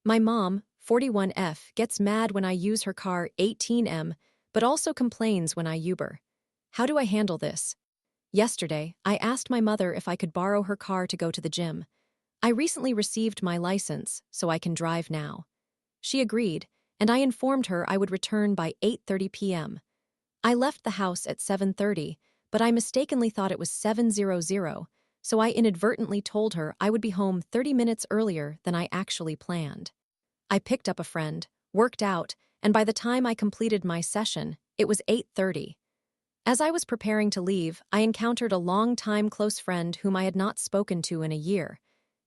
My mom, 41F, gets mad when I use her car 18M, but also complains when I Uber. How do I handle this? Yesterday, I asked my mother if I could borrow her car to go to the gym. I recently received my license, so I can drive now. She agreed, and I informed her I would return by 8:30 p.m. I left the house at 7:30, but I mistakenly thought it was 7:00, so I inadvertently told her I would be home 30 minutes earlier than I actually planned. I picked up a friend, worked out, and by the time I completed my session, it was 8:30. As I was preparing to leave, I encountered a long-time close friend whom I had not spoken to in a year.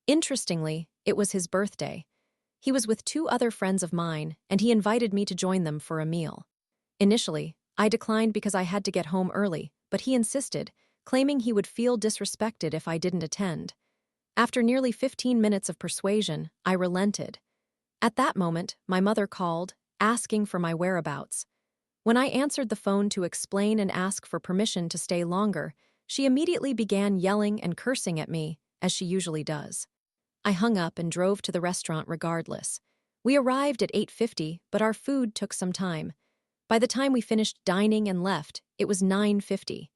Interestingly, it was his birthday. He was with two other friends of mine, and he invited me to join them for a meal. Initially, I declined because I had to get home early, but he insisted, claiming he would feel disrespected if I didn't attend. After nearly 15 minutes of persuasion, I relented. At that moment, my mother called, asking for my whereabouts. When I answered the phone to explain and ask for permission to stay longer, she immediately began yelling and cursing at me, as she usually does. I hung up and drove to the restaurant regardless. We arrived at 8:50, but our food took some time. By the time we finished dining and left, it was 9:50.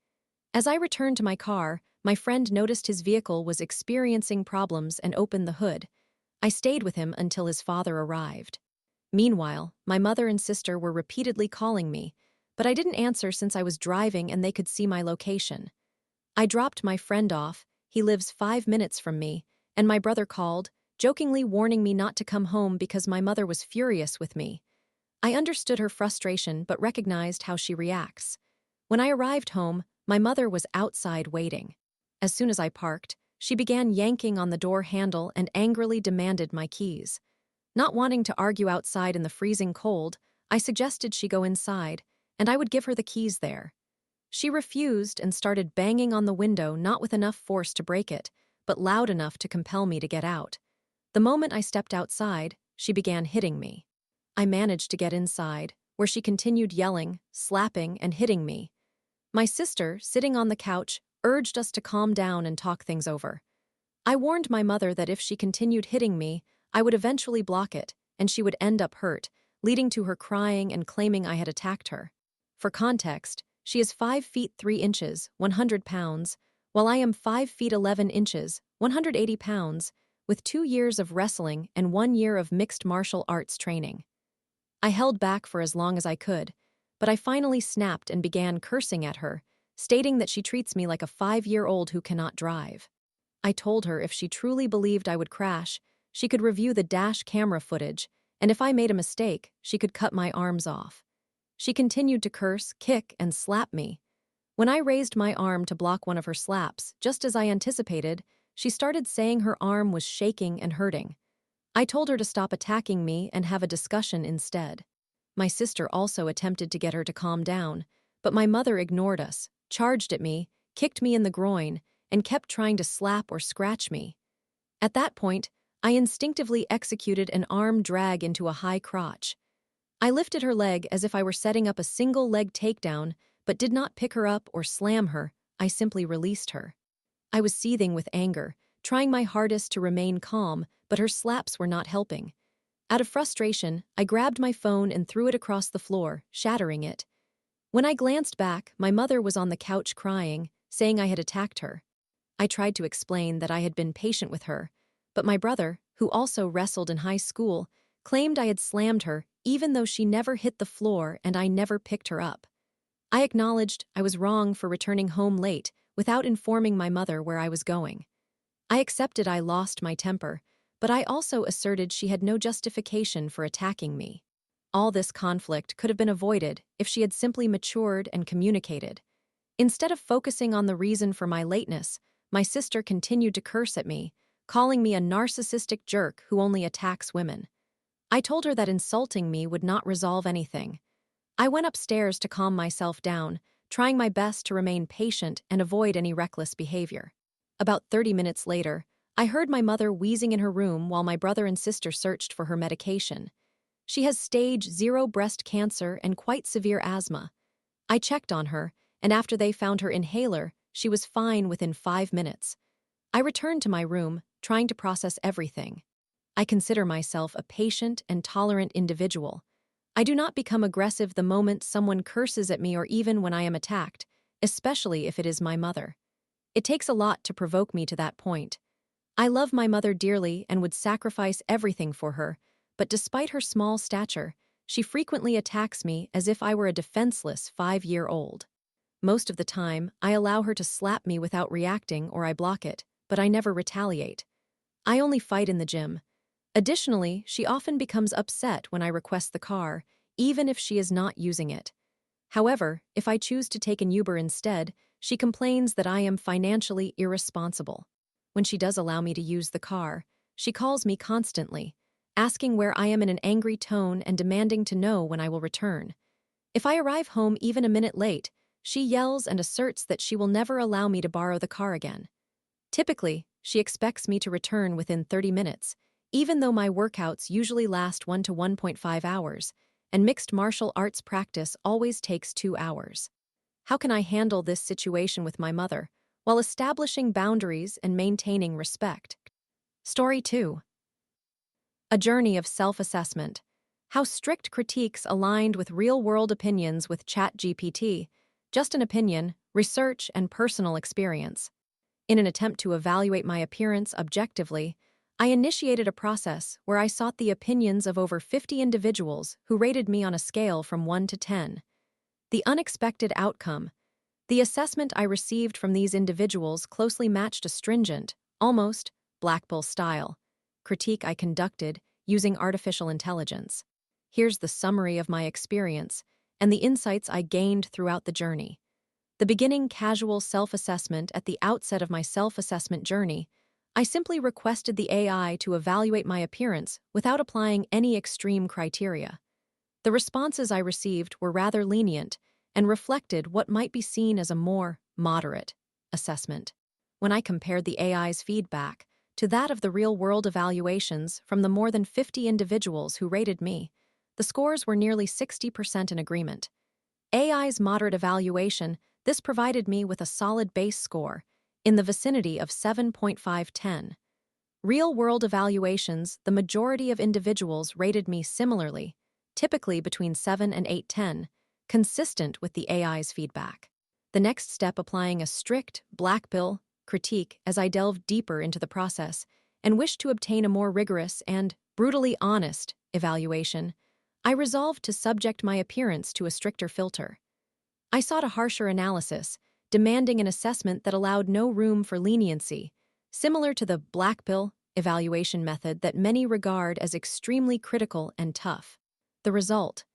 As I returned to my car, my friend noticed his vehicle was experiencing problems and opened the hood. I stayed with him until his father arrived. Meanwhile, my mother and sister were repeatedly calling me, but I didn't answer since I was driving and they could see my location. I dropped my friend off, he lives 5 minutes from me, and my brother called, jokingly warning me not to come home because my mother was furious with me. I understood her frustration but recognized how she reacts. When I arrived home, my mother was outside waiting. As soon as I parked, she began yanking on the door handle and angrily demanded my keys. Not wanting to argue outside in the freezing cold, I suggested she go inside, and I would give her the keys there. She refused and started banging on the window, not with enough force to break it, but loud enough to compel me to get out. The moment I stepped outside, she began hitting me. I managed to get inside, where she continued yelling, slapping, and hitting me. My sister, sitting on the couch, urged us to calm down and talk things over. I warned my mother that if she continued hitting me, I would eventually block it, and she would end up hurt, leading to her crying and claiming I had attacked her. For context, she is 5 feet 3 inches, 100 pounds, while I am 5 feet 11 inches, 180 pounds, with 2 years of wrestling and 1 year of mixed martial arts training. I held back for as long as I could, but I finally snapped and began cursing at her, stating that she treats me like a 5-year-old who cannot drive. I told her if she truly believed I would crash, she could review the dash camera footage, and if I made a mistake, she could cut my arms off. She continued to curse, kick, and slap me. When I raised my arm to block one of her slaps, just as I anticipated, she started saying her arm was shaking and hurting. I told her to stop attacking me and have a discussion instead. My sister also attempted to get her to calm down, but my mother ignored us, charged at me, kicked me in the groin, and kept trying to slap or scratch me. At that point, I instinctively executed an arm drag into a high crotch. I lifted her leg as if I were setting up a single-leg takedown, but did not pick her up or slam her. I simply released her. I was seething with anger, trying my hardest to remain calm, but her slaps were not helping. Out of frustration, I grabbed my phone and threw it across the floor, shattering it. When I glanced back, my mother was on the couch crying, saying I had attacked her. I tried to explain that I had been patient with her, but my brother, who also wrestled in high school, claimed I had slammed her even though she never hit the floor and I never picked her up. I acknowledged I was wrong for returning home late without informing my mother where I was going. I accepted I lost my temper, but I also asserted she had no justification for attacking me. All this conflict could have been avoided if she had simply matured and communicated. Instead of focusing on the reason for my lateness, my sister continued to curse at me, calling me a narcissistic jerk who only attacks women. I told her that insulting me would not resolve anything. I went upstairs to calm myself down, trying my best to remain patient and avoid any reckless behavior. About 30 minutes later, I heard my mother wheezing in her room while my brother and sister searched for her medication. She has stage 0 breast cancer and quite severe asthma. I checked on her, and after they found her inhaler, she was fine within 5 minutes. I returned to my room, trying to process everything. I consider myself a patient and tolerant individual. I do not become aggressive the moment someone curses at me or even when I am attacked, especially if it is my mother. It takes a lot to provoke me to that point. I love my mother dearly and would sacrifice everything for her, but despite her small stature, she frequently attacks me as if I were a defenseless 5-year-old. Most of the time, I allow her to slap me without reacting or I block it, but I never retaliate. I only fight in the gym. Additionally, she often becomes upset when I request the car, even if she is not using it. However, if I choose to take an Uber instead, she complains that I am financially irresponsible. When she does allow me to use the car, she calls me constantly, asking where I am in an angry tone and demanding to know when I will return. If I arrive home even a minute late, she yells and asserts that she will never allow me to borrow the car again. Typically, she expects me to return within 30 minutes, even though my workouts usually last 1 to 1.5 hours, and mixed martial arts practice always takes 2 hours. How can I handle this situation with my mother, while establishing boundaries and maintaining respect? Story 2. A journey of self-assessment. How strict critiques aligned with real-world opinions with ChatGPT, just an opinion, research, and personal experience. In an attempt to evaluate my appearance objectively, I initiated a process where I sought the opinions of over 50 individuals who rated me on a scale from 1 to 10. The unexpected outcome. The assessment I received from these individuals closely matched a stringent, almost Black Bull style critique I conducted using artificial intelligence. Here's the summary of my experience and the insights I gained throughout the journey. The beginning casual self-assessment. At the outset of my self-assessment journey, I simply requested the AI to evaluate my appearance without applying any extreme criteria. The responses I received were rather lenient and reflected what might be seen as a more moderate assessment. When I compared the AI's feedback to that of the real-world evaluations from the more than 50 individuals who rated me, the scores were nearly 60% in agreement. AI's moderate evaluation, this provided me with a solid base score, in the vicinity of 7.5/10. Real-world evaluations, the majority of individuals rated me similarly, typically between 7 and 8/10, consistent with the AI's feedback. The next step applying a strict, black pill critique as I delved deeper into the process and wished to obtain a more rigorous and brutally honest evaluation, I resolved to subject my appearance to a stricter filter. I sought a harsher analysis, demanding an assessment that allowed no room for leniency, similar to the black pill evaluation method that many regard as extremely critical and tough. The result?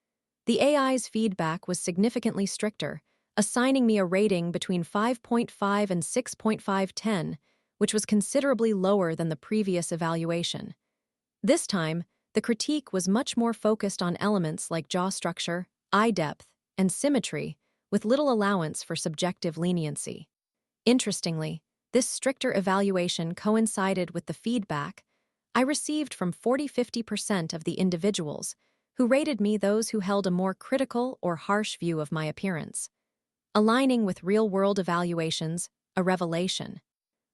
The AI's feedback was significantly stricter, assigning me a rating between 5.5 and 6.5/10, which was considerably lower than the previous evaluation. This time, the critique was much more focused on elements like jaw structure, eye depth, and symmetry, with little allowance for subjective leniency. Interestingly, this stricter evaluation coincided with the feedback I received from 40–50% of the individuals who rated me those who held a more critical or harsh view of my appearance. Aligning with real-world evaluations, a revelation.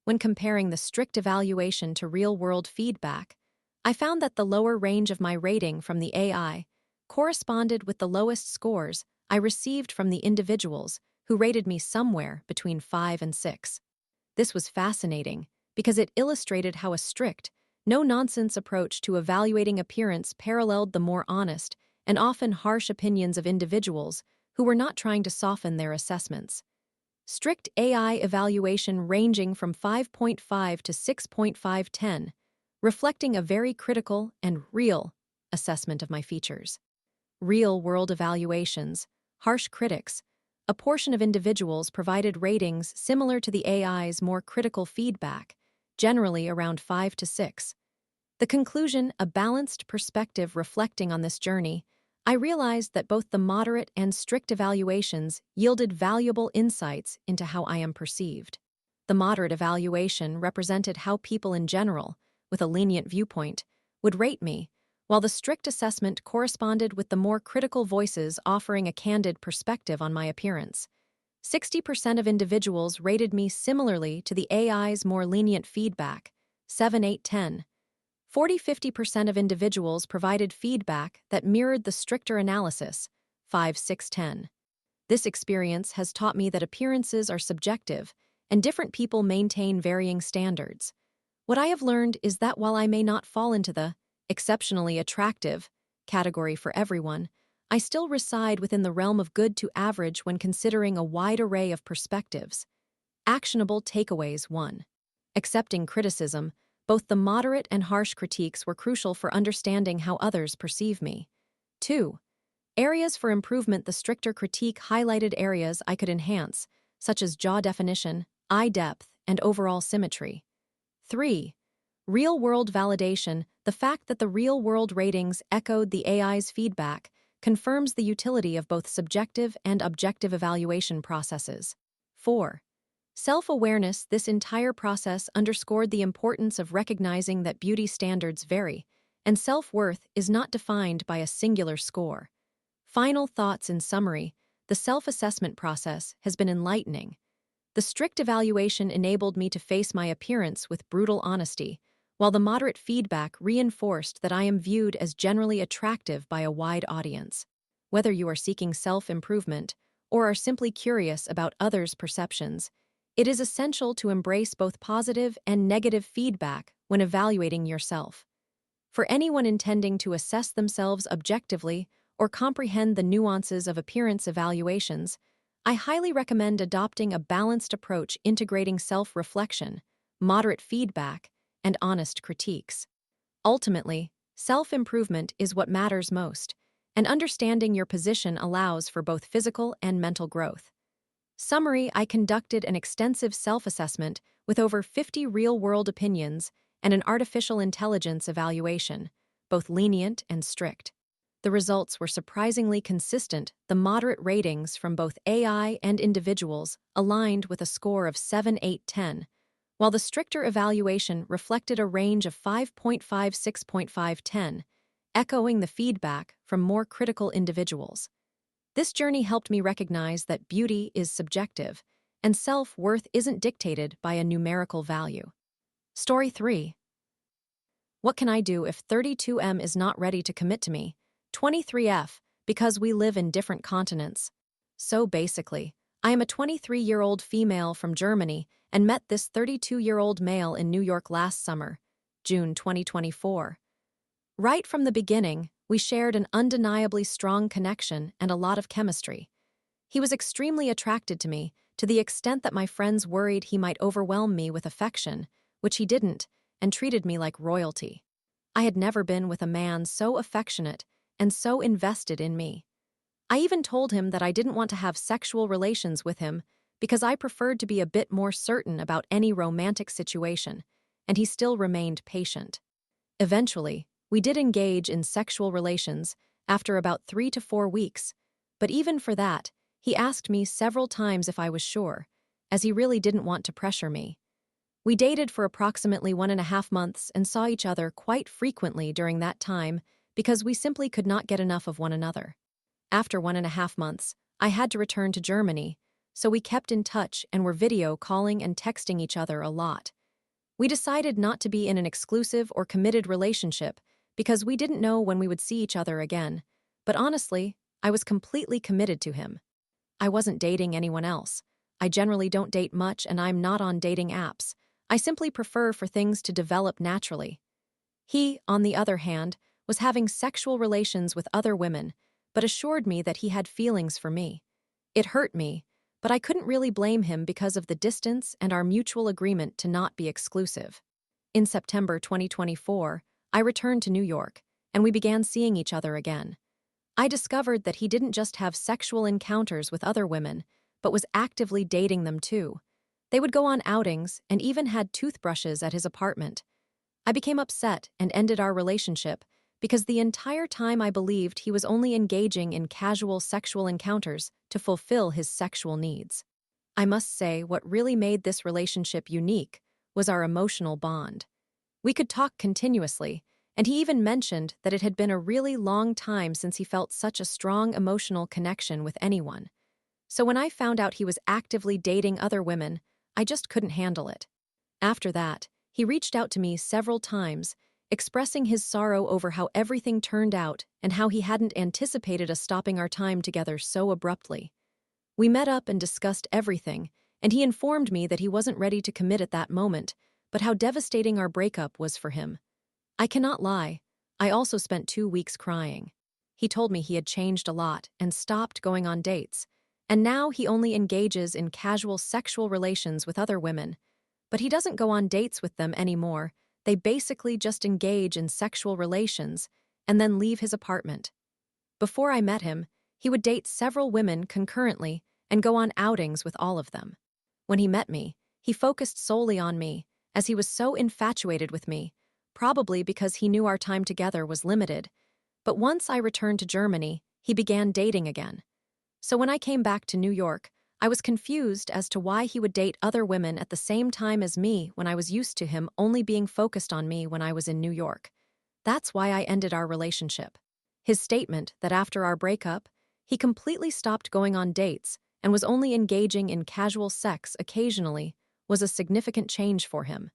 When comparing the strict evaluation to real-world feedback, I found that the lower range of my rating from the AI corresponded with the lowest scores I received from the individuals who rated me somewhere between 5 and 6. This was fascinating because it illustrated how a strict, no-nonsense approach to evaluating appearance paralleled the more honest and often harsh opinions of individuals who were not trying to soften their assessments. Strict AI evaluation ranging from 5.5 to 6.5/10, reflecting a very critical and real assessment of my features. Real-world evaluations, harsh critics. A portion of individuals provided ratings similar to the AI's more critical feedback, generally around 5 to 6. The conclusion, a balanced perspective reflecting on this journey, I realized that both the moderate and strict evaluations yielded valuable insights into how I am perceived. The moderate evaluation represented how people in general, with a lenient viewpoint, would rate me, while the strict assessment corresponded with the more critical voices offering a candid perspective on my appearance. 60% of individuals rated me similarly to the AI's more lenient feedback, 7, 8, 10. 40–50% of individuals provided feedback that mirrored the stricter analysis, 5–6–10. This experience has taught me that appearances are subjective, and different people maintain varying standards. What I have learned is that while I may not fall into the exceptionally attractive category for everyone, I still reside within the realm of good to average when considering a wide array of perspectives. Actionable takeaways. 1. Accepting criticism. Both the moderate and harsh critiques were crucial for understanding how others perceive me. 2. Areas for improvement. The stricter critique highlighted areas I could enhance, such as jaw definition, eye depth, and overall symmetry. 3. Real-world validation. The fact that the real-world ratings echoed the AI's feedback confirms the utility of both subjective and objective evaluation processes. 4. Self-awareness. This entire process underscored the importance of recognizing that beauty standards vary, and self-worth is not defined by a singular score. Final thoughts. In summary, the self-assessment process has been enlightening. The strict evaluation enabled me to face my appearance with brutal honesty, while the moderate feedback reinforced that I am viewed as generally attractive by a wide audience. Whether you are seeking self-improvement or are simply curious about others' perceptions, it is essential to embrace both positive and negative feedback when evaluating yourself. For anyone intending to assess themselves objectively or comprehend the nuances of appearance evaluations, I highly recommend adopting a balanced approach integrating self-reflection, moderate feedback, and honest critiques. Ultimately, self-improvement is what matters most, and understanding your position allows for both physical and mental growth. Summary: I conducted an extensive self-assessment with over 50 real-world opinions and an artificial intelligence evaluation, both lenient and strict. The results were surprisingly consistent. The moderate ratings from both AI and individuals aligned with a score of 7, 8, 10, while the stricter evaluation reflected a range of 5.5, 6.5, 10, echoing the feedback from more critical individuals. This journey helped me recognize that beauty is subjective, and self-worth isn't dictated by a numerical value. Story 3. What can I do if 32M is not ready to commit to me? 23F, because we live in different continents. So basically, I am a 23-year-old female from Germany and met this 32-year-old male in New York last summer, June 2024. Right from the beginning, we shared an undeniably strong connection and a lot of chemistry. He was extremely attracted to me, to the extent that my friends worried he might overwhelm me with affection, which he didn't, and treated me like royalty. I had never been with a man so affectionate and so invested in me. I even told him that I didn't want to have sexual relations with him because I preferred to be a bit more certain about any romantic situation, and he still remained patient. Eventually, we did engage in sexual relations after about 3 to 4 weeks, but even for that, he asked me several times if I was sure, as he really didn't want to pressure me. We dated for approximately 1.5 months and saw each other quite frequently during that time because we simply could not get enough of one another. After 1.5 months, I had to return to Germany, so we kept in touch and were video calling and texting each other a lot. We decided not to be in an exclusive or committed relationship because we didn't know when we would see each other again, but honestly, I was completely committed to him. I wasn't dating anyone else. I generally don't date much and I'm not on dating apps. I simply prefer for things to develop naturally. He, on the other hand, was having sexual relations with other women, but assured me that he had feelings for me. It hurt me, but I couldn't really blame him because of the distance and our mutual agreement to not be exclusive. In September 2024, I returned to New York, and we began seeing each other again. I discovered that he didn't just have sexual encounters with other women, but was actively dating them too. They would go on outings and even had toothbrushes at his apartment. I became upset and ended our relationship because the entire time I believed he was only engaging in casual sexual encounters to fulfill his sexual needs. I must say what really made this relationship unique was our emotional bond. We could talk continuously, and he even mentioned that it had been a really long time since he felt such a strong emotional connection with anyone. So when I found out he was actively dating other women, I just couldn't handle it. After that, he reached out to me several times, expressing his sorrow over how everything turned out and how he hadn't anticipated us stopping our time together so abruptly. We met up and discussed everything, and he informed me that he wasn't ready to commit at that moment, but how devastating our breakup was for him. I cannot lie, I also spent 2 weeks crying. He told me he had changed a lot and stopped going on dates, and now he only engages in casual sexual relations with other women. But he doesn't go on dates with them anymore. They basically just engage in sexual relations and then leave his apartment. Before I met him, he would date several women concurrently and go on outings with all of them. When he met me, he focused solely on me, as he was so infatuated with me, probably because he knew our time together was limited. But once I returned to Germany, he began dating again. So when I came back to New York, I was confused as to why he would date other women at the same time as me when I was used to him only being focused on me when I was in New York. That's why I ended our relationship. His statement that after our breakup, he completely stopped going on dates and was only engaging in casual sex occasionally was a significant change for him.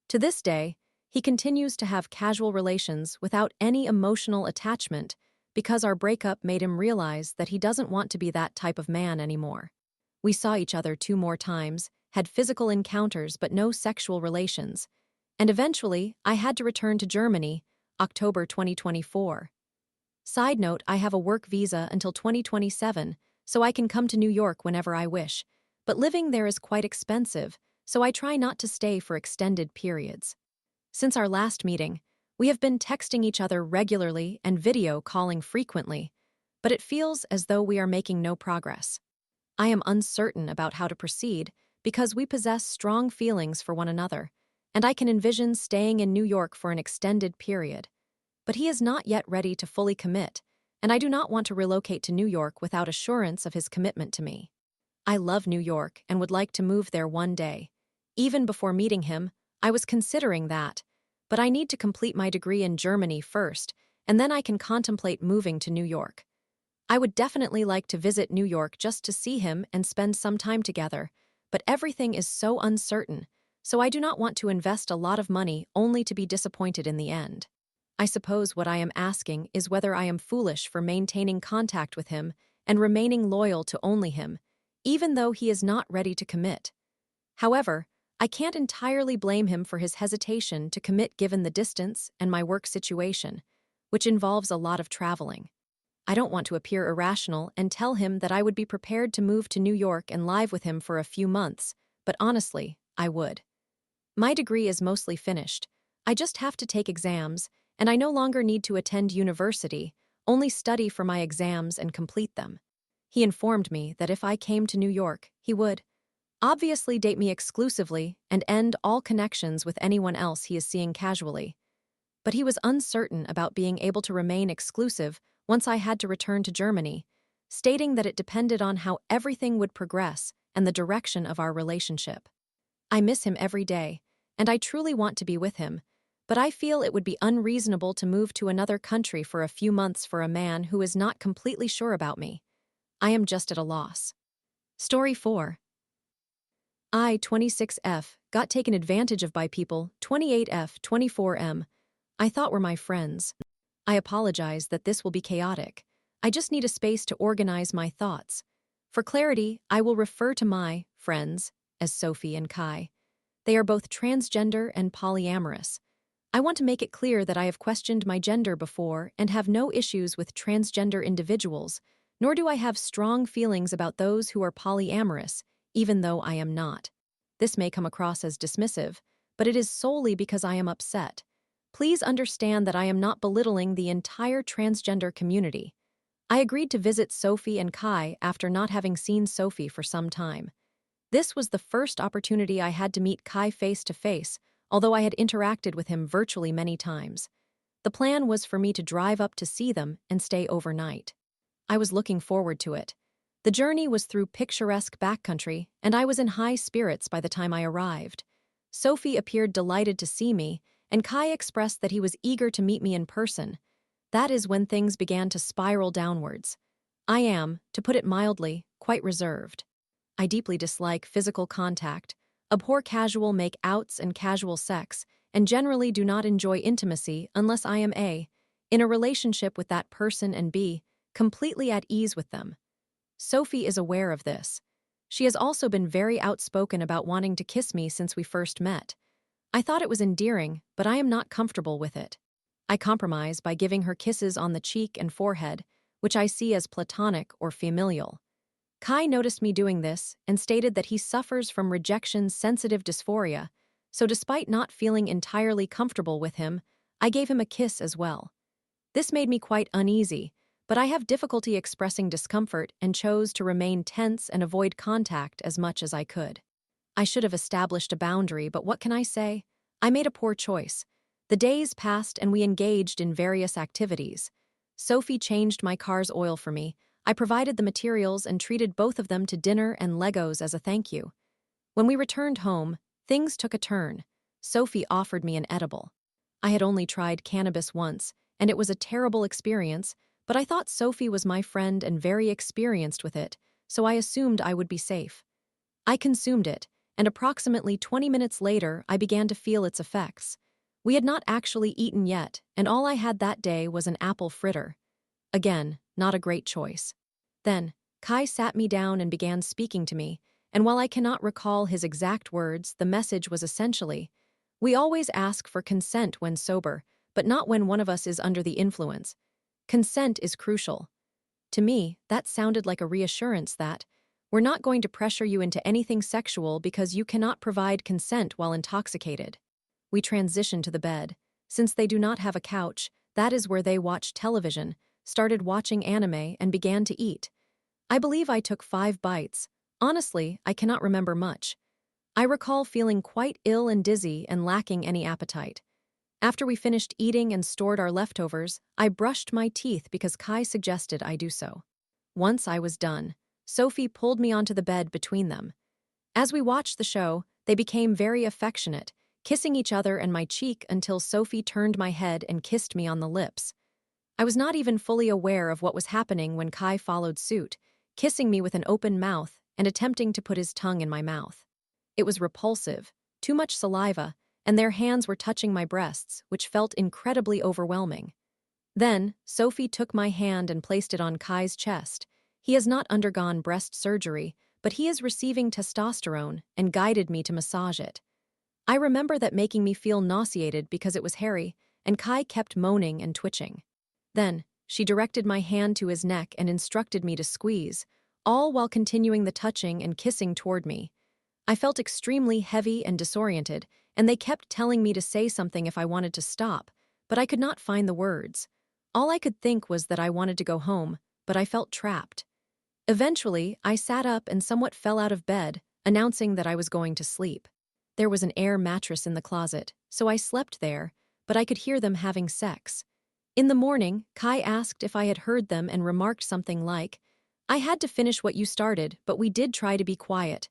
To this day, he continues to have casual relations without any emotional attachment because our breakup made him realize that he doesn't want to be that type of man anymore. We saw each other 2 more times, had physical encounters but no sexual relations, and eventually I had to return to Germany, October 2024. Side note, I have a work visa until 2027, so I can come to New York whenever I wish, but living there is quite expensive, so I try not to stay for extended periods. Since our last meeting, we have been texting each other regularly and video calling frequently, but it feels as though we are making no progress. I am uncertain about how to proceed because we possess strong feelings for one another, and I can envision staying in New York for an extended period. But he is not yet ready to fully commit, and I do not want to relocate to New York without assurance of his commitment to me. I love New York and would like to move there one day. Even before meeting him, I was considering that, but I need to complete my degree in Germany first, and then I can contemplate moving to New York. I would definitely like to visit New York just to see him and spend some time together, but everything is so uncertain, so I do not want to invest a lot of money only to be disappointed in the end. I suppose what I am asking is whether I am foolish for maintaining contact with him and remaining loyal to only him, even though he is not ready to commit. However, I can't entirely blame him for his hesitation to commit given the distance and my work situation, which involves a lot of traveling. I don't want to appear irrational and tell him that I would be prepared to move to New York and live with him for a few months, but honestly, I would. My degree is mostly finished. I just have to take exams, and I no longer need to attend university, only study for my exams and complete them. He informed me that if I came to New York, he would obviously date me exclusively and end all connections with anyone else he is seeing casually. But he was uncertain about being able to remain exclusive once I had to return to Germany, stating that it depended on how everything would progress and the direction of our relationship. I miss him every day, and I truly want to be with him, but I feel it would be unreasonable to move to another country for a few months for a man who is not completely sure about me. I am just at a loss. Story 4. I, 26F, got taken advantage of by people, 28F, 24M, I thought were my friends. I apologize that this will be chaotic. I just need a space to organize my thoughts. For clarity, I will refer to my friends as Sophie and Kai. They are both transgender and polyamorous. I want to make it clear that I have questioned my gender before and have no issues with transgender individuals, nor do I have strong feelings about those who are polyamorous, even though I am not. This may come across as dismissive, but it is solely because I am upset. Please understand that I am not belittling the entire transgender community. I agreed to visit Sophie and Kai after not having seen Sophie for some time. This was the first opportunity I had to meet Kai face to face, although I had interacted with him virtually many times. The plan was for me to drive up to see them and stay overnight. I was looking forward to it. The journey was through picturesque backcountry, and I was in high spirits by the time I arrived. Sophie appeared delighted to see me, and Kai expressed that he was eager to meet me in person. That is when things began to spiral downwards. I am, to put it mildly, quite reserved. I deeply dislike physical contact, abhor casual make-outs and casual sex, and generally do not enjoy intimacy unless I am A, in a relationship with that person, and B, completely at ease with them. Sophie is aware of this. She has also been very outspoken about wanting to kiss me since we first met. I thought it was endearing, but I am not comfortable with it. I compromise by giving her kisses on the cheek and forehead, which I see as platonic or familial. Kai noticed me doing this and stated that he suffers from rejection-sensitive dysphoria, so despite not feeling entirely comfortable with him, I gave him a kiss as well. This made me quite uneasy, but I have difficulty expressing discomfort and chose to remain tense and avoid contact as much as I could. I should have established a boundary, but what can I say? I made a poor choice. The days passed and we engaged in various activities. Sophie changed my car's oil for me. I provided the materials and treated both of them to dinner and Legos as a thank you. When we returned home, things took a turn. Sophie offered me an edible. I had only tried cannabis once, and it was a terrible experience, but I thought Sophie was my friend and very experienced with it, so I assumed I would be safe. I consumed it, and approximately 20 minutes later, I began to feel its effects. We had not actually eaten yet, and all I had that day was an apple fritter. Again, not a great choice. Then, Kai sat me down and began speaking to me, and while I cannot recall his exact words, the message was essentially, "We always ask for consent when sober, but not when one of us is under the influence. Consent is crucial." To me, that sounded like a reassurance that, "We're not going to pressure you into anything sexual because you cannot provide consent while intoxicated." We transitioned to the bed. Since they do not have a couch, that is where they watch television, started watching anime, and began to eat. I believe I took 5 bites. Honestly, I cannot remember much. I recall feeling quite ill and dizzy and lacking any appetite. After we finished eating and stored our leftovers, I brushed my teeth because Kai suggested I do so. Once I was done, Sophie pulled me onto the bed between them. As we watched the show, they became very affectionate, kissing each other and my cheek until Sophie turned my head and kissed me on the lips. I was not even fully aware of what was happening when Kai followed suit, kissing me with an open mouth and attempting to put his tongue in my mouth. It was repulsive, too much saliva, and their hands were touching my breasts, which felt incredibly overwhelming. Then, Sophie took my hand and placed it on Kai's chest. He has not undergone breast surgery, but he is receiving testosterone and guided me to massage it. I remember that making me feel nauseated because it was hairy, and Kai kept moaning and twitching. Then, she directed my hand to his neck and instructed me to squeeze, all while continuing the touching and kissing toward me. I felt extremely heavy and disoriented, and they kept telling me to say something if I wanted to stop, but I could not find the words. All I could think was that I wanted to go home, but I felt trapped. Eventually, I sat up and somewhat fell out of bed, announcing that I was going to sleep. There was an air mattress in the closet, so I slept there, but I could hear them having sex. In the morning, Kai asked if I had heard them and remarked something like, "I had to finish what you started, but we did try to be quiet."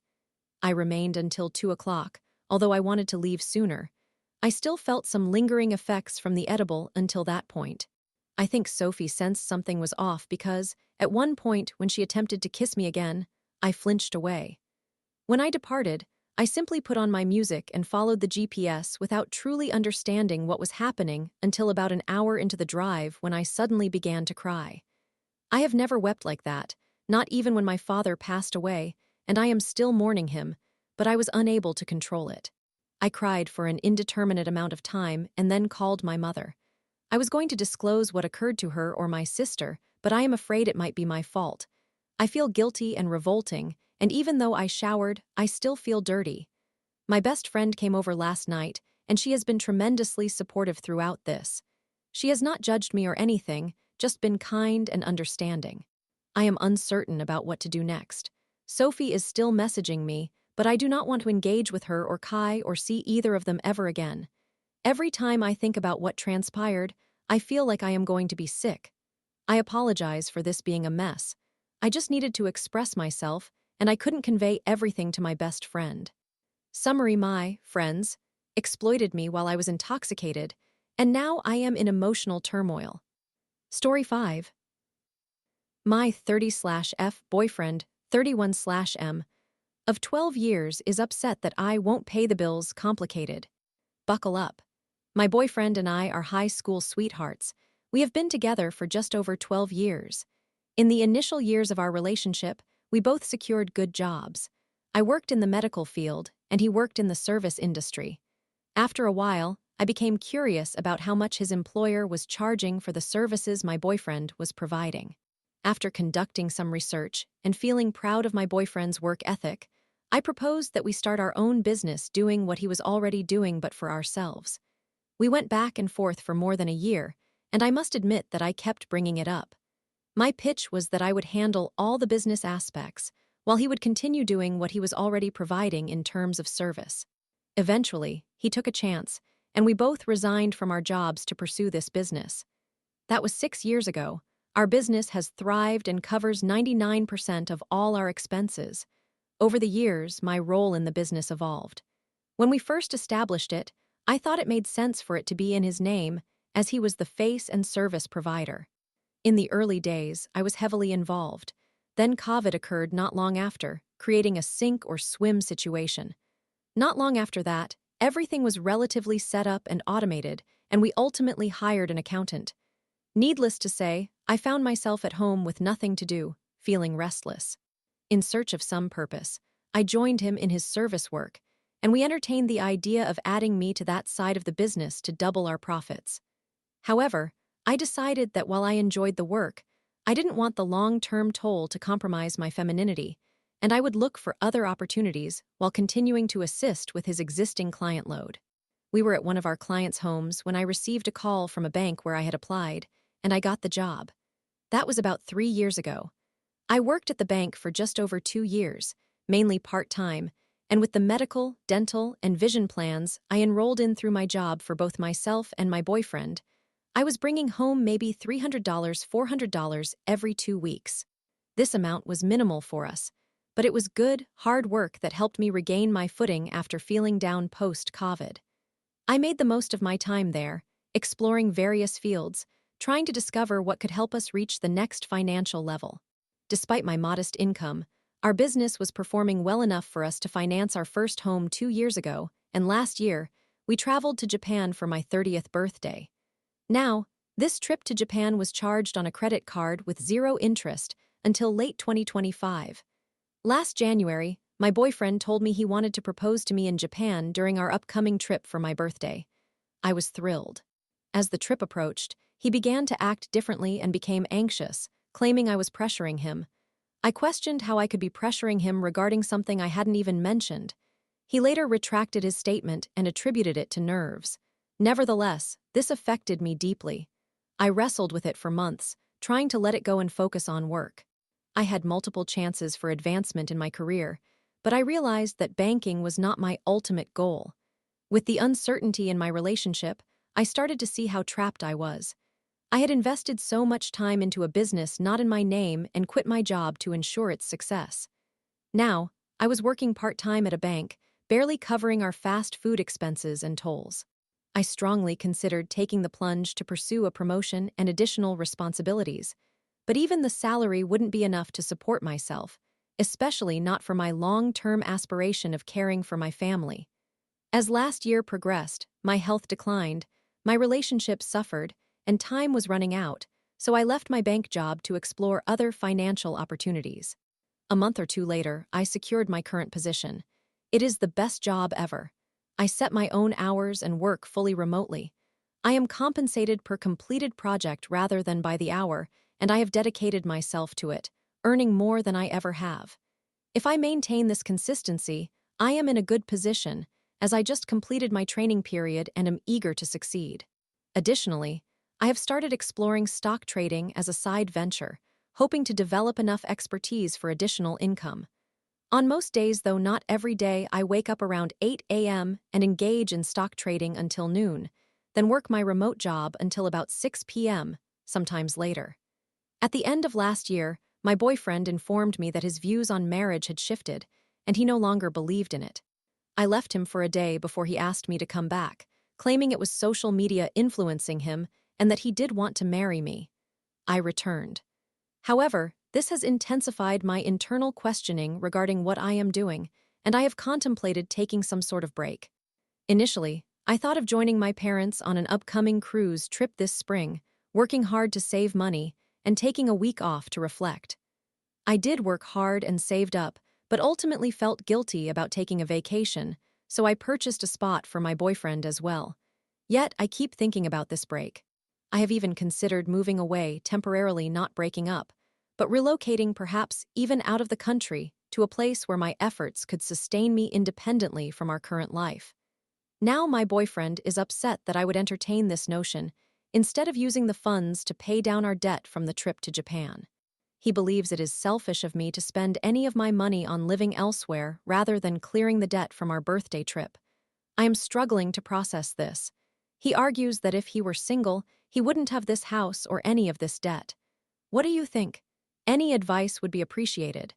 I remained until 2 o'clock, although I wanted to leave sooner. I still felt some lingering effects from the edible until that point. I think Sophie sensed something was off because, at one point when she attempted to kiss me again, I flinched away. When I departed, I simply put on my music and followed the GPS without truly understanding what was happening until about an hour into the drive when I suddenly began to cry. I have never wept like that, not even when my father passed away, and I am still mourning him, but I was unable to control it. I cried for an indeterminate amount of time and then called my mother. I was going to disclose what occurred to her or my sister, but I am afraid it might be my fault. I feel guilty and revolting, and even though I showered, I still feel dirty. My best friend came over last night, and she has been tremendously supportive throughout this. She has not judged me or anything, just been kind and understanding. I am uncertain about what to do next. Sophie is still messaging me, but I do not want to engage with her or Kai or see either of them ever again. Every time I think about what transpired, I feel like I am going to be sick. I apologize for this being a mess. I just needed to express myself, and I couldn't convey everything to my best friend. Summary: my friends exploited me while I was intoxicated, and now I am in emotional turmoil. Story 5. My 30/F boyfriend, 31/M, of 12 years is upset that I won't pay the bills. Complicated. Buckle up. My boyfriend and I are high school sweethearts. We have been together for just over 12 years. In the initial years of our relationship, we both secured good jobs. I worked in the medical field, and he worked in the service industry. After a while, I became curious about how much his employer was charging for the services my boyfriend was providing. After conducting some research and feeling proud of my boyfriend's work ethic, I proposed that we start our own business doing what he was already doing but for ourselves. We went back and forth for more than a year, and I must admit that I kept bringing it up. My pitch was that I would handle all the business aspects, while he would continue doing what he was already providing in terms of service. Eventually, he took a chance, and we both resigned from our jobs to pursue this business. That was 6 years ago. Our business has thrived and covers 99% of all our expenses. Over the years, my role in the business evolved. When we first established it, I thought it made sense for it to be in his name, as he was the face and service provider. In the early days, I was heavily involved. Then COVID occurred not long after, creating a sink or swim situation. Not long after that, everything was relatively set up and automated, and we ultimately hired an accountant. Needless to say, I found myself at home with nothing to do, feeling restless. In search of some purpose, I joined him in his service work, and we entertained the idea of adding me to that side of the business to double our profits. However, I decided that while I enjoyed the work, I didn't want the long-term toll to compromise my femininity, and I would look for other opportunities while continuing to assist with his existing client load. We were at one of our clients' homes when I received a call from a bank where I had applied, and I got the job. That was about 3 years ago. I worked at the bank for just over 2 years, mainly part-time, and with the medical, dental, and vision plans I enrolled in through my job for both myself and my boyfriend, I was bringing home maybe $300, $400 every 2 weeks. This amount was minimal for us, but it was good, hard work that helped me regain my footing after feeling down post-COVID. I made the most of my time there, exploring various fields, trying to discover what could help us reach the next financial level. Despite my modest income, our business was performing well enough for us to finance our first home 2 years ago, and last year, we traveled to Japan for my 30th birthday. Now, this trip to Japan was charged on a credit card with 0 interest until late 2025. Last January, my boyfriend told me he wanted to propose to me in Japan during our upcoming trip for my birthday. I was thrilled. As the trip approached, he began to act differently and became anxious, claiming I was pressuring him. I questioned how I could be pressuring him regarding something I hadn't even mentioned. He later retracted his statement and attributed it to nerves. Nevertheless, this affected me deeply. I wrestled with it for months, trying to let it go and focus on work. I had multiple chances for advancement in my career, but I realized that banking was not my ultimate goal. With the uncertainty in my relationship, I started to see how trapped I was. I had invested so much time into a business not in my name and quit my job to ensure its success. Now, I was working part-time at a bank, barely covering our fast food expenses and tolls. I strongly considered taking the plunge to pursue a promotion and additional responsibilities, but even the salary wouldn't be enough to support myself, especially not for my long-term aspiration of caring for my family. As last year progressed, my health declined, my relationship suffered, and time was running out, so I left my bank job to explore other financial opportunities. A month or 2 later, I secured my current position. It is the best job ever. I set my own hours and work fully remotely. I am compensated per completed project rather than by the hour, and I have dedicated myself to it, earning more than I ever have. If I maintain this consistency, I am in a good position, as I just completed my training period and am eager to succeed. Additionally, I have started exploring stock trading as a side venture, hoping to develop enough expertise for additional income. On most days, though not every day, I wake up around 8 a.m. and engage in stock trading until noon, then work my remote job until about 6 p.m., sometimes later. At the end of last year, my boyfriend informed me that his views on marriage had shifted, and he no longer believed in it. I left him for a day before he asked me to come back, claiming it was social media influencing him and that he did want to marry me. I returned. However, this has intensified my internal questioning regarding what I am doing, and I have contemplated taking some sort of break. Initially, I thought of joining my parents on an upcoming cruise trip this spring, working hard to save money, and taking a week off to reflect. I did work hard and saved up, but ultimately felt guilty about taking a vacation, so I purchased a spot for my boyfriend as well. Yet, I keep thinking about this break. I have even considered moving away, temporarily not breaking up, but relocating perhaps even out of the country to a place where my efforts could sustain me independently from our current life. Now my boyfriend is upset that I would entertain this notion instead of using the funds to pay down our debt from the trip to Japan. He believes it is selfish of me to spend any of my money on living elsewhere rather than clearing the debt from our birthday trip. I am struggling to process this. He argues that if he were single, he wouldn't have this house or any of this debt. What do you think? Any advice would be appreciated.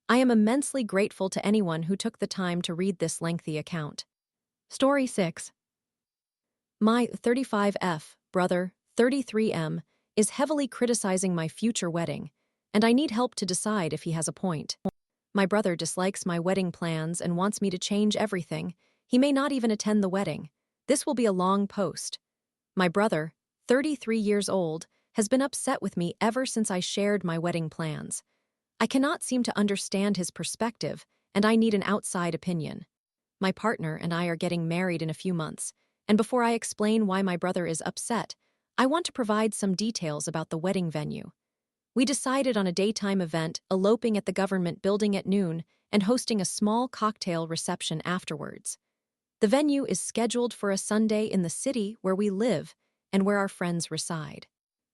I am immensely grateful to anyone who took the time to read this lengthy account. Story 6. My 35F brother, 33M, is heavily criticizing my future wedding, and I need help to decide if he has a point. My brother dislikes my wedding plans and wants me to change everything. He may not even attend the wedding. This will be a long post. My brother, 33 years old, has been upset with me ever since I shared my wedding plans. I cannot seem to understand his perspective, and I need an outside opinion. My partner and I are getting married in a few months, and before I explain why my brother is upset, I want to provide some details about the wedding venue. We decided on a daytime event, eloping at the government building at noon, and hosting a small cocktail reception afterwards. The venue is scheduled for a Sunday in the city where we live and where our friends reside.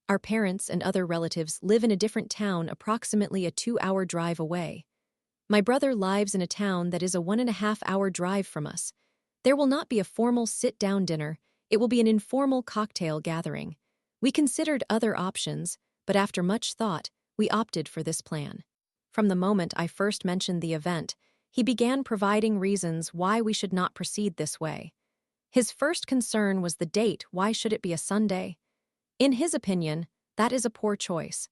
Our parents and other relatives live in a different town approximately a 2-hour drive away. My brother lives in a town that is a 1.5-hour drive from us. There will not be a formal sit-down dinner, it will be an informal cocktail gathering. We considered other options, but after much thought, we opted for this plan. From the moment I first mentioned the event, he began providing reasons why we should not proceed this way. His first concern was the date. Why should it be a Sunday? In his opinion, that is a poor choice.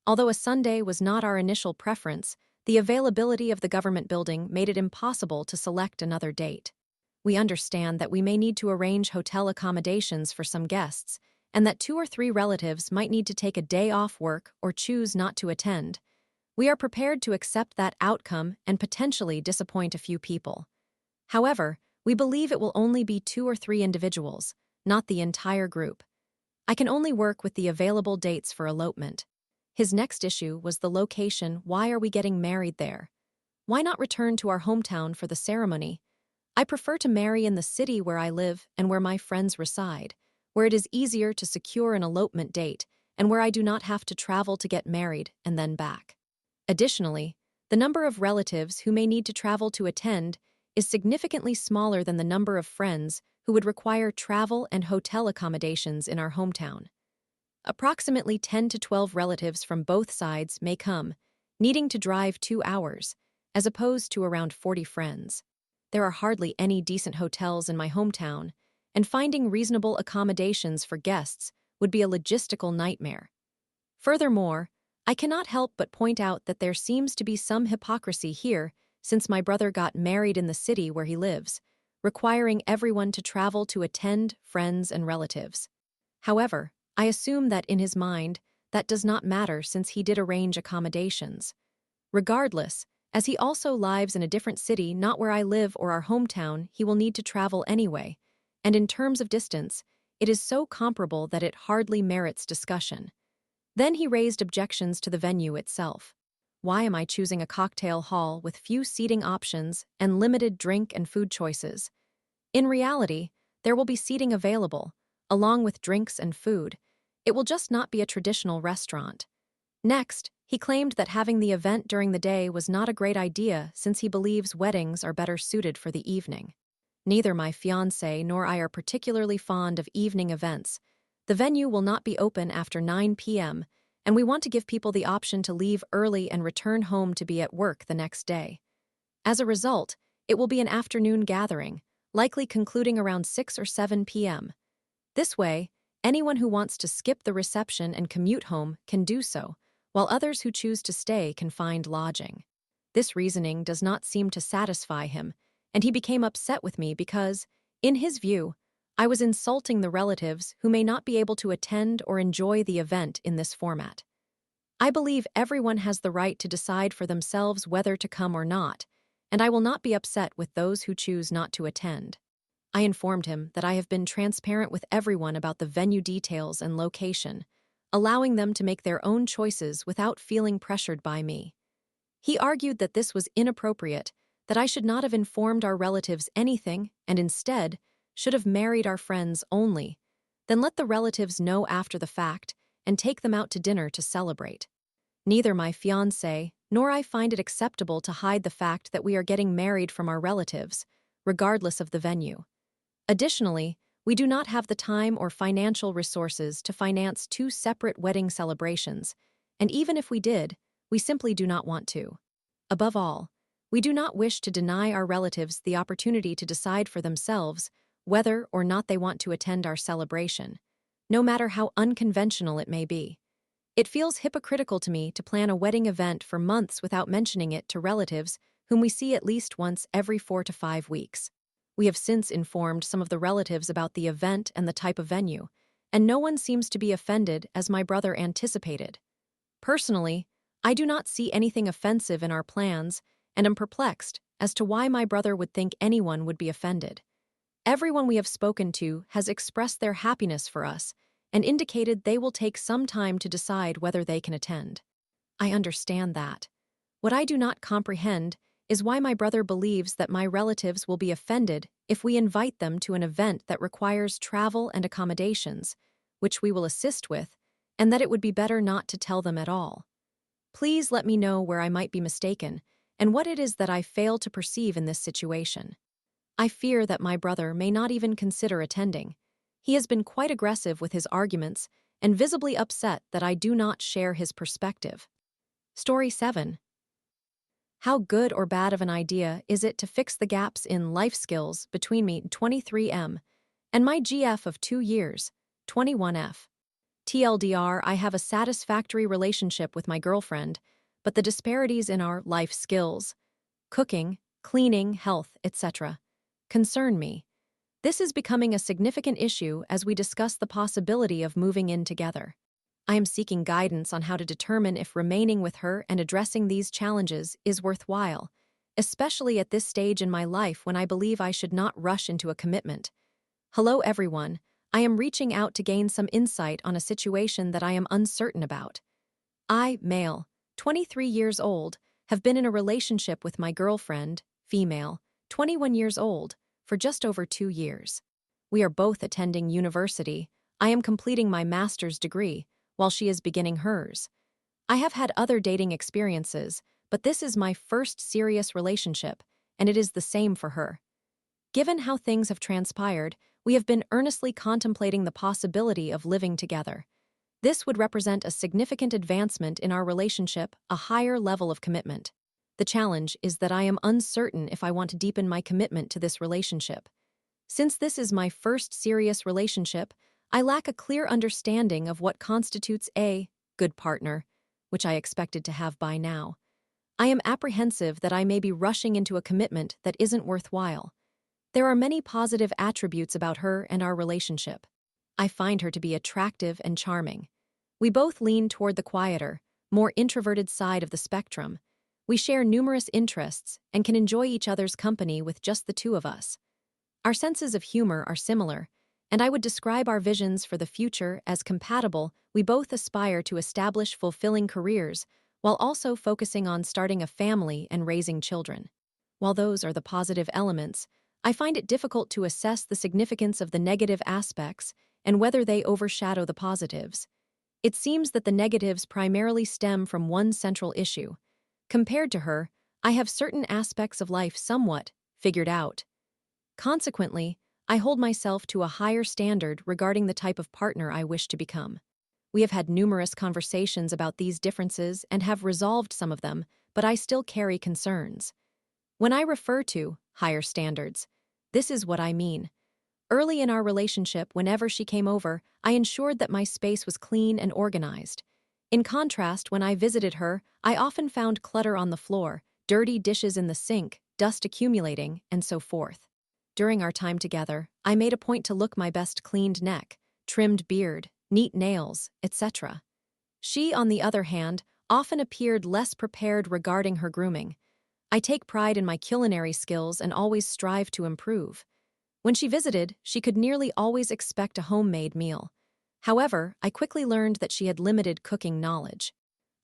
Although a Sunday was not our initial preference, the availability of the government building made it impossible to select another date. We understand that we may need to arrange hotel accommodations for some guests, and that 2 or 3 relatives might need to take a day off work or choose not to attend. We are prepared to accept that outcome and potentially disappoint a few people. However, we believe it will only be 2 or 3 individuals, not the entire group. I can only work with the available dates for elopement. His next issue was the location. Why are we getting married there? Why not return to our hometown for the ceremony? I prefer to marry in the city where I live and where my friends reside, where it is easier to secure an elopement date and where I do not have to travel to get married and then back. Additionally, the number of relatives who may need to travel to attend is significantly smaller than the number of friends who would require travel and hotel accommodations in our hometown. Approximately 10 to 12 relatives from both sides may come, needing to drive 2 hours, as opposed to around 40 friends. There are hardly any decent hotels in my hometown, and finding reasonable accommodations for guests would be a logistical nightmare. Furthermore, I cannot help but point out that there seems to be some hypocrisy here since my brother got married in the city where he lives, requiring everyone to travel to attend, friends and relatives. However, I assume that in his mind, that does not matter since he did arrange accommodations. Regardless, as he also lives in a different city not where I live or our hometown, he will need to travel anyway, and in terms of distance, it is so comparable that it hardly merits discussion. Then he raised objections to the venue itself. Why am I choosing a cocktail hall with few seating options and limited drink and food choices? In reality, there will be seating available, along with drinks and food. It will just not be a traditional restaurant. Next, he claimed that having the event during the day was not a great idea since he believes weddings are better suited for the evening. Neither my fiancé nor I are particularly fond of evening events. The venue will not be open after 9 p.m., and we want to give people the option to leave early and return home to be at work the next day. As a result, it will be an afternoon gathering, likely concluding around 6 or 7 p.m. This way, anyone who wants to skip the reception and commute home can do so, while others who choose to stay can find lodging. This reasoning does not seem to satisfy him, and he became upset with me because, in his view, I was insulting the relatives who may not be able to attend or enjoy the event in this format. I believe everyone has the right to decide for themselves whether to come or not, and I will not be upset with those who choose not to attend. I informed him that I have been transparent with everyone about the venue details and location, allowing them to make their own choices without feeling pressured by me. He argued that this was inappropriate, that I should not have informed our relatives anything and instead should have married our friends only, then let the relatives know after the fact and take them out to dinner to celebrate. Neither my fiancé nor I find it acceptable to hide the fact that we are getting married from our relatives, regardless of the venue. Additionally, we do not have the time or financial resources to finance two separate wedding celebrations, and even if we did, we simply do not want to. Above all, we do not wish to deny our relatives the opportunity to decide for themselves whether or not they want to attend our celebration, no matter how unconventional it may be. It feels hypocritical to me to plan a wedding event for months without mentioning it to relatives whom we see at least once every 4 to 5 weeks. We have since informed some of the relatives about the event and the type of venue, and no one seems to be offended as my brother anticipated. Personally, I do not see anything offensive in our plans and am perplexed as to why my brother would think anyone would be offended. Everyone we have spoken to has expressed their happiness for us and indicated they will take some time to decide whether they can attend. I understand that. What I do not comprehend is why my brother believes that my relatives will be offended if we invite them to an event that requires travel and accommodations, which we will assist with, and that it would be better not to tell them at all. Please let me know where I might be mistaken and what it is that I fail to perceive in this situation. I fear that my brother may not even consider attending. He has been quite aggressive with his arguments and visibly upset that I do not share his perspective. Story 7. How good or bad of an idea is it to fix the gaps in life skills between me, 23M, and my GF of 2 years, 21F? TLDR, I have a satisfactory relationship with my girlfriend, but the disparities in our life skills, cooking, cleaning, health, etc., concern me. This is becoming a significant issue as we discuss the possibility of moving in together. I am seeking guidance on how to determine if remaining with her and addressing these challenges is worthwhile, especially at this stage in my life when I believe I should not rush into a commitment. Hello everyone, I am reaching out to gain some insight on a situation that I am uncertain about. I, male, 23 years old, have been in a relationship with my girlfriend, female, 21 years old, for just over 2 years. We are both attending university. I am completing my master's degree, while she is beginning hers. I have had other dating experiences, but this is my first serious relationship, and it is the same for her. Given how things have transpired, we have been earnestly contemplating the possibility of living together. This would represent a significant advancement in our relationship, a higher level of commitment. The challenge is that I am uncertain if I want to deepen my commitment to this relationship. Since this is my first serious relationship, I lack a clear understanding of what constitutes a good partner, which I expected to have by now. I am apprehensive that I may be rushing into a commitment that isn't worthwhile. There are many positive attributes about her and our relationship. I find her to be attractive and charming. We both lean toward the quieter, more introverted side of the spectrum. We share numerous interests and can enjoy each other's company with just the two of us. Our senses of humor are similar, and I would describe our visions for the future as compatible. We both aspire to establish fulfilling careers while also focusing on starting a family and raising children. While those are the positive elements, I find it difficult to assess the significance of the negative aspects and whether they overshadow the positives. It seems that the negatives primarily stem from one central issue. Compared to her, I have certain aspects of life somewhat figured out. Consequently, I hold myself to a higher standard regarding the type of partner I wish to become. We have had numerous conversations about these differences and have resolved some of them, but I still carry concerns. When I refer to higher standards, this is what I mean. Early in our relationship, whenever she came over, I ensured that my space was clean and organized. In contrast, when I visited her, I often found clutter on the floor, dirty dishes in the sink, dust accumulating, and so forth. During our time together, I made a point to look my best cleaned neck, trimmed beard, neat nails, etc. She, on the other hand, often appeared less prepared regarding her grooming. I take pride in my culinary skills and always strive to improve. When she visited, she could nearly always expect a homemade meal. However, I quickly learned that she had limited cooking knowledge.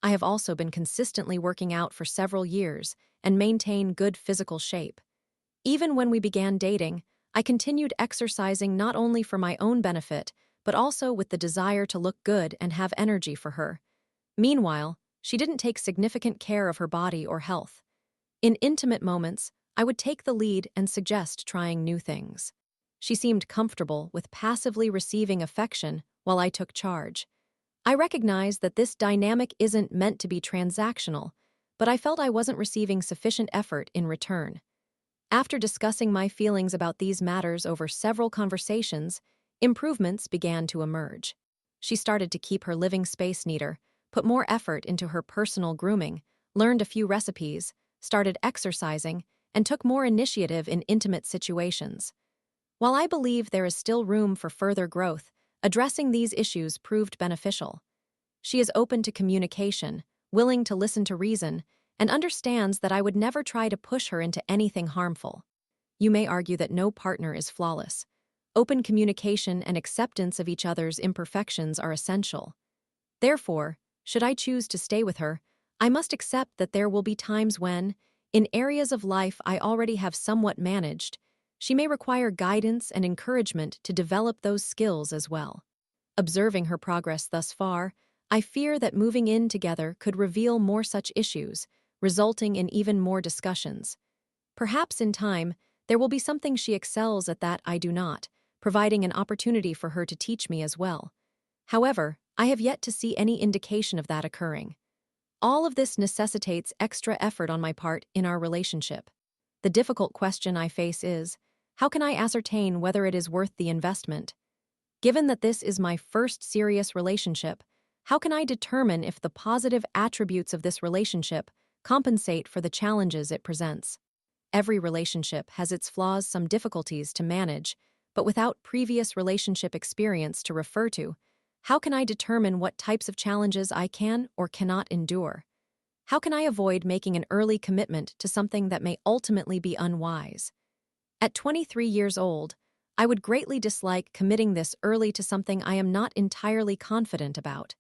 I have also been consistently working out for several years and maintain good physical shape. Even when we began dating, I continued exercising not only for my own benefit, but also with the desire to look good and have energy for her. Meanwhile, she didn't take significant care of her body or health. In intimate moments, I would take the lead and suggest trying new things. She seemed comfortable with passively receiving affection while I took charge. I recognized that this dynamic isn't meant to be transactional, but I felt I wasn't receiving sufficient effort in return. After discussing my feelings about these matters over several conversations, improvements began to emerge. She started to keep her living space neater, put more effort into her personal grooming, learned a few recipes, started exercising, and took more initiative in intimate situations. While I believe there is still room for further growth, addressing these issues proved beneficial. She is open to communication, willing to listen to reason, and understands that I would never try to push her into anything harmful. You may argue that no partner is flawless. Open communication and acceptance of each other's imperfections are essential. Therefore, should I choose to stay with her, I must accept that there will be times when, in areas of life I already have somewhat managed, she may require guidance and encouragement to develop those skills as well. Observing her progress thus far, I fear that moving in together could reveal more such issues, resulting in even more discussions. Perhaps in time, there will be something she excels at that I do not, providing an opportunity for her to teach me as well. However, I have yet to see any indication of that occurring. All of this necessitates extra effort on my part in our relationship. The difficult question I face is, how can I ascertain whether it is worth the investment? Given that this is my first serious relationship, how can I determine if the positive attributes of this relationship compensate for the challenges it presents? Every relationship has its flaws, some difficulties to manage, but without previous relationship experience to refer to, how can I determine what types of challenges I can or cannot endure? How can I avoid making an early commitment to something that may ultimately be unwise? At 23 years old, I would greatly dislike committing this early to something I am not entirely confident about.